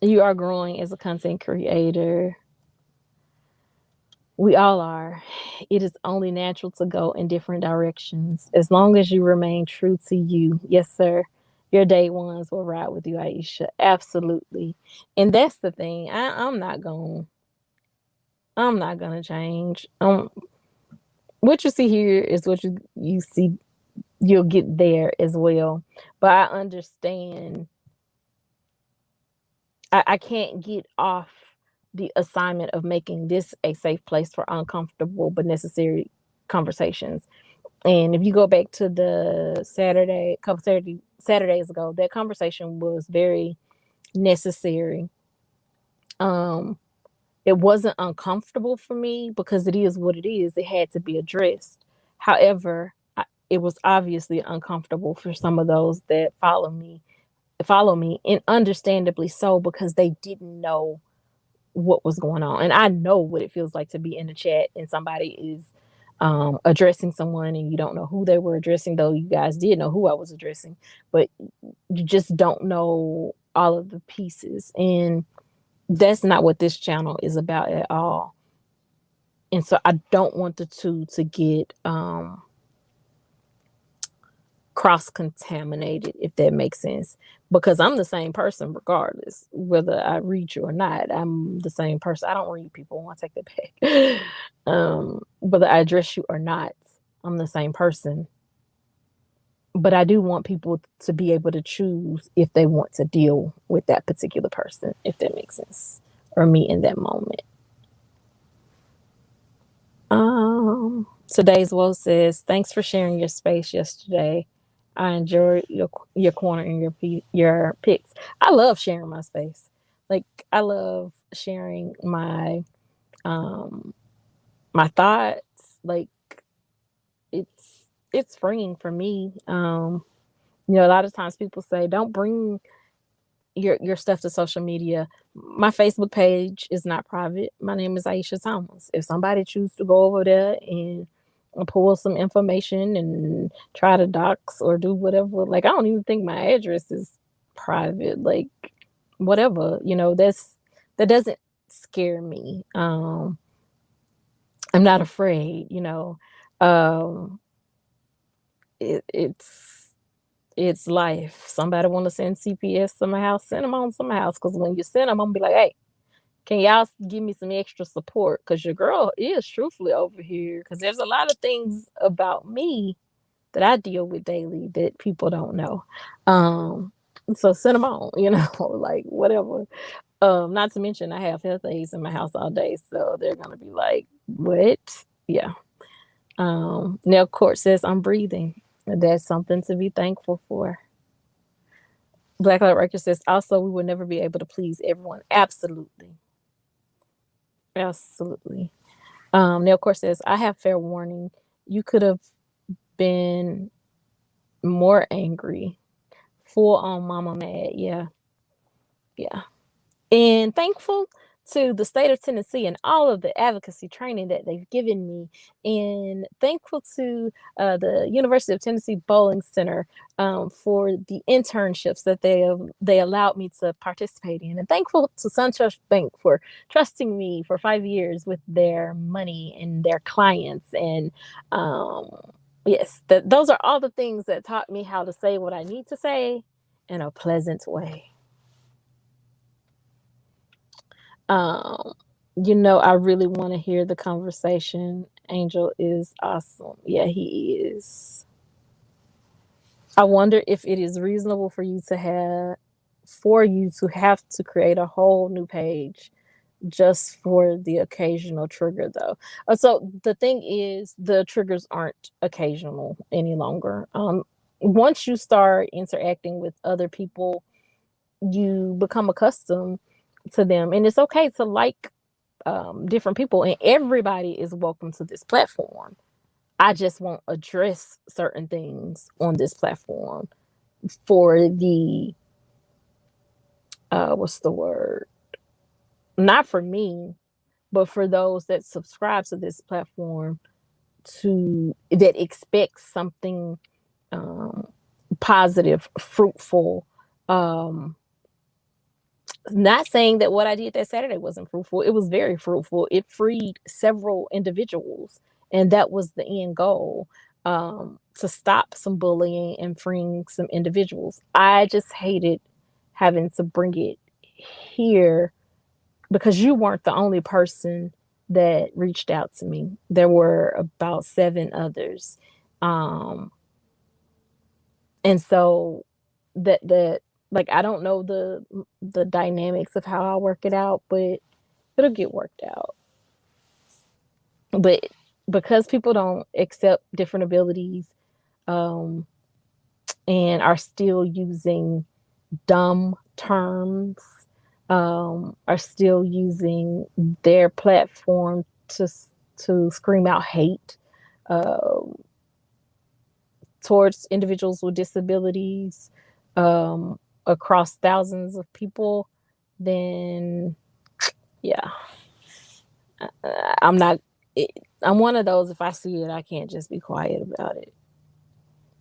you are growing as a content creator. We all are. It is only natural to go in different directions. As long as you remain true to you. Yes, sir. Your day ones will ride with you, Aisha. Absolutely. And that's the thing. I'm not gonna change. What you see here is what you see, you'll get there as well. But I understand I can't get off the assignment of making this a safe place for uncomfortable but necessary conversations. And if you go back to the Saturdays ago, that conversation was very necessary. Um, it wasn't uncomfortable for me because it is what it is. It had to be addressed. However, it was obviously uncomfortable for some of those that follow me, and understandably so, because they didn't know what was going on. And I know what it feels like to be in the chat and somebody is addressing someone and you don't know who they were addressing, though you guys did know who I was addressing, but you just don't know all of the pieces. And that's not what this channel is about at all. And so I don't want the two to get cross contaminated, if that makes sense, because I'm the same person regardless whether I read you or not. I'm the same person. I don't read people. I take that back. Whether I address you or not, I'm the same person. But I do want people to be able to choose if they want to deal with that particular person, if that makes sense, or me in that moment. Today's Woe says, thanks for sharing your space yesterday. I enjoyed your corner and your picks. I love sharing my space. Like, I love sharing my thoughts. Like, it's freeing for me. A lot of times people say don't bring your stuff to social media. My Facebook page is not private. My name is Aisha Thomas. If somebody chooses to go over there and pull some information and try to dox or do whatever, like, I don't even think my address is private. Like, whatever, that doesn't scare me. I'm not afraid. Um, it's life. Somebody want to send CPS to my house, send them on to my house. Because when you send them, I'm gonna be like, hey, can y'all give me some extra support? Because your girl is truthfully over here. Because there's a lot of things about me that I deal with daily that people don't know. So send them on, like, whatever. Not to mention I have health aides in my house all day, so they're gonna be like, what? Yeah. Nell Court says I'm breathing. That's something to be thankful for. Blacklight Record says also we will never be able to please everyone. Absolutely. Absolutely. Nell Court says, I have fair warning. You could have been more angry. Full on mama mad. Yeah. Yeah. And thankful to the state of Tennessee and all of the advocacy training that they've given me, and thankful to the University of Tennessee Bowling Center for the internships that they allowed me to participate in, and thankful to SunTrust Bank for trusting me for 5 years with their money and their clients. And yes, those are all the things that taught me how to say what I need to say in a pleasant way. I really want to hear the conversation. Angel is awesome. Yeah, he is. I wonder if it is reasonable for you to have to create a whole new page just for the occasional trigger, though. So the thing is, the triggers aren't occasional any longer. Once you start interacting with other people, you become accustomed to them, and it's okay to like different people, and everybody is welcome to this platform. I just won't address certain things on this platform for the what's the word? Not for me, but for those that subscribe to this platform that expect something um, positive, fruitful. Um, Not saying that what I did that Saturday wasn't fruitful. It was very fruitful. It freed several individuals, and that was the end goal, to stop some bullying and freeing some individuals. I just hated having to bring it here because you weren't the only person that reached out to me. There were about 7 others. Um, and so that like I don't know the dynamics of how I'll work it out, but it'll get worked out. But because people don't accept different abilities, um, and are still using dumb terms, are still using their platform to scream out hate um, towards individuals with disabilities, um, across thousands of people, then yeah, I'm not. I'm one of those. If I see it, I can't just be quiet about it.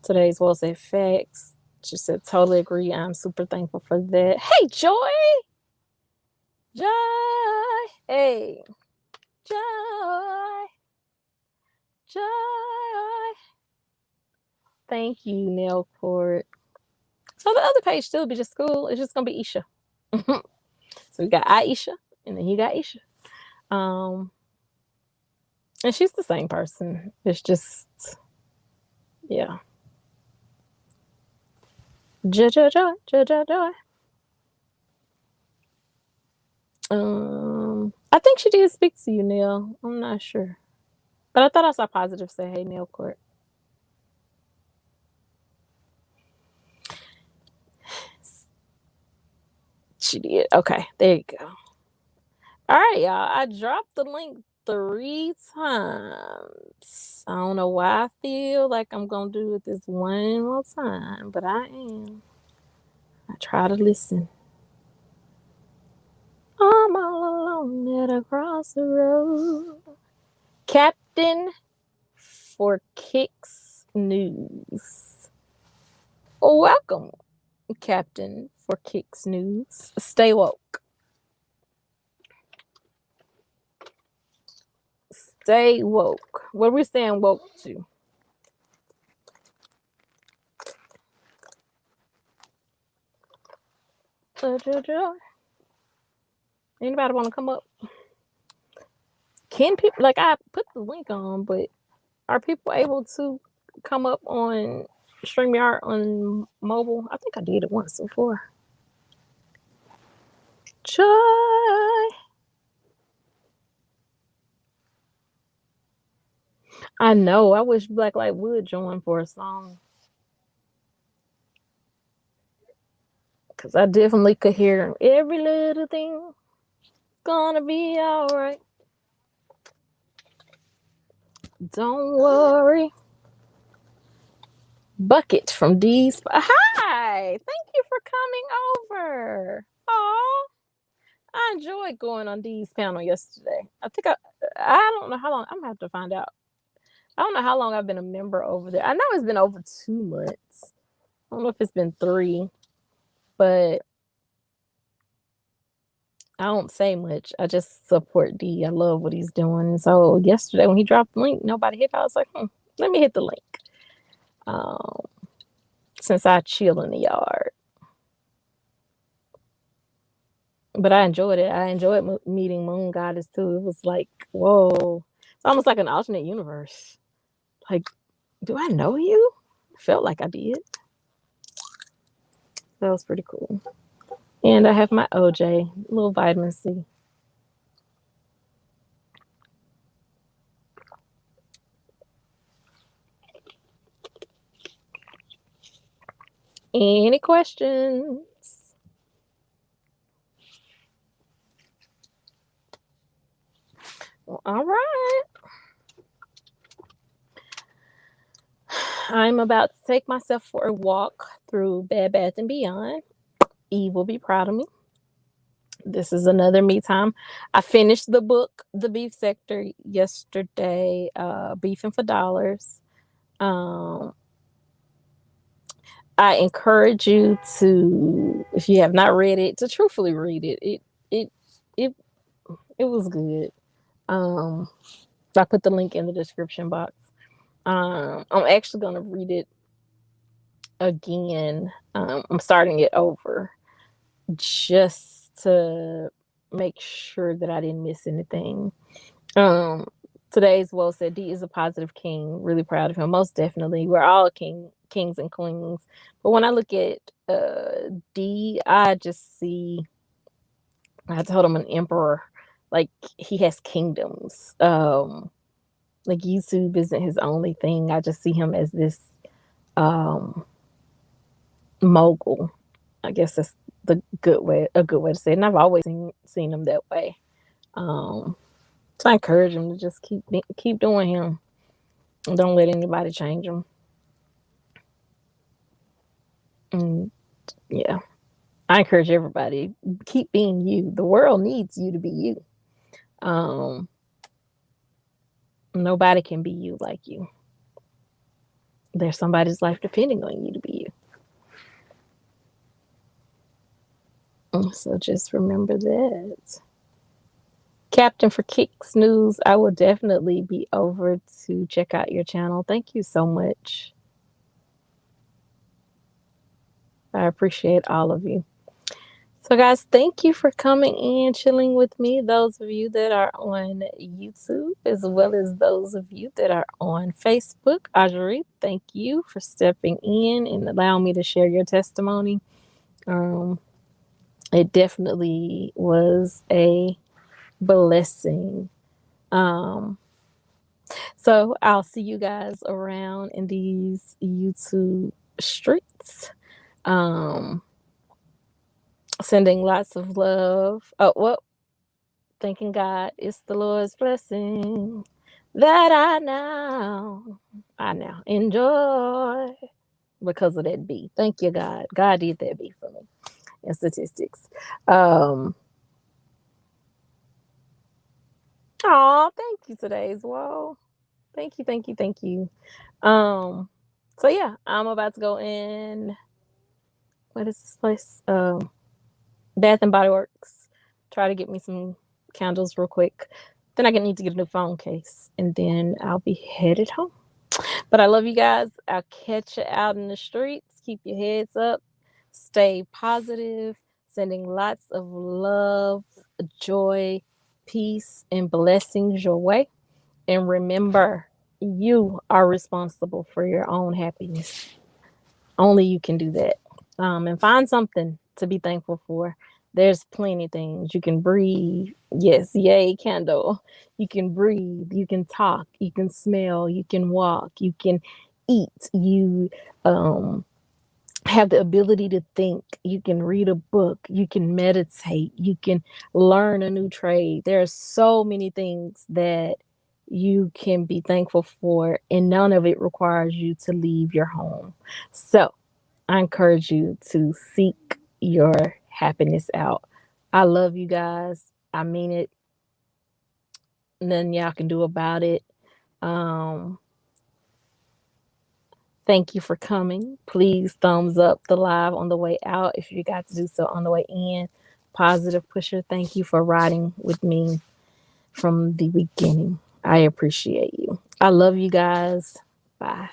Today's well said facts. She said, totally agree. I'm super thankful for that. Hey, Joy. Joy. Hey, Joy. Joy. Thank you, Nail Court. So the other page still be just cool. It's just gonna be Isha. So we got Aisha, and then you got Isha. Um, and she's the same person. It's just, yeah. Joy, joy, joy, joy, joy, joy. I think she did speak to you, Neil. I'm not sure, but I thought I saw positive say, "Hey, Nail Court." She did. Okay, there you go. All right, y'all. I dropped the link 3 times. I don't know why I feel like I'm gonna do it this one more time, but I am. I try to listen. I'm all alone at a crossroad. Captain for Kicks News. Welcome, Captain for Kicks News. Stay woke. Stay woke. What are we staying woke to? Anybody want to come up? Can people, like, I put the link on, but are people able to come up on StreamYard on mobile? I think I did it once before. Joy. I know. I wish Blacklight would join for a song. Because I definitely could hear every little thing gonna be all right. Don't worry. Bucket from D's. Hi! Thank you for coming over. Oh, I enjoyed going on Dee's panel yesterday. I don't know how long. I'm gonna have to find out. I don't know how long I've been a member over there. I know it's been over 2 months. I don't know if it's been 3, but I don't say much. I just support D. I love what he's doing. And so yesterday when he dropped the link, nobody hit. I was like, let me hit the link. Since I chill in the yard. But I enjoyed it. I enjoyed meeting Moon Goddess too. It was like, whoa. It's almost like an alternate universe. Like, do I know you? Felt like I did. That was pretty cool. And I have my OJ, little vitamin C. Any questions? Well, all right. I'm about to take myself for a walk through Bed Bath and Beyond. Eve will be proud of me. This is another me time. I finished the book, The Beef Sector, yesterday. Beefing for Dollars. Um, I encourage you to, if you have not read it, to truthfully read it. It it it was good. Um, I put the link in the description box. I'm actually gonna read it again. I'm starting it over just to make sure that I didn't miss anything. Um, Today's well said. D is a positive king. Really proud of him. Most definitely, we're all kings and queens. But when I look at D, I just see. I told him an emperor. Like he has kingdoms. Like YouTube isn't his only thing. I just see him as this um mogul. I guess that's a good way to say it. And I've always seen him that way. Um, so I encourage him to just keep doing him. And don't let anybody change him. And yeah, I encourage everybody, keep being you. The world needs you to be you. Um, Nobody can be you like you. There's somebody's life depending on you to be you. So just remember that. Captain for Kicks News, I will definitely be over to check out your channel. Thank you so much. I appreciate all of you. So, guys, thank you for coming in, chilling with me. Those of you that are on YouTube, as well as those of you that are on Facebook. Audrey, thank you for stepping in and allowing me to share your testimony. It definitely was a blessing. So I'll see you guys around in these YouTube streets. Sending lots of love. Oh, well, thanking God it's the Lord's blessing that I now enjoy because of that beat. Thank you, God. God did that beat for me in statistics. Oh, thank you today's whoa. Thank you, thank you, thank you. So yeah, I'm about to go in. What is this place? Bath and Body Works. Try to get me some candles real quick. Then I need to get a new phone case, and then I'll be headed home. But I love you guys. I'll catch you out in the streets. Keep your heads up. Stay positive. Sending lots of love, joy, peace, and blessings your way. And remember, you are responsible for your own happiness. Only you can do that. And find something to be thankful for. There's plenty of things. You can breathe. Yes, yay, candle. You can breathe. You can talk. You can smell. You can walk. You can eat. You have the ability to think. You can read a book. You can meditate. You can learn a new trade. There are so many things that you can be thankful for, and none of it requires you to leave your home. So I encourage you to seek your happiness out. I love you guys. I mean it. Nothing y'all can do about it. Thank you for coming. Please thumbs up the live on the way out if you got to do so on the way in. Positive Pusher, thank you for riding with me from the beginning. I appreciate you. I love you guys. Bye.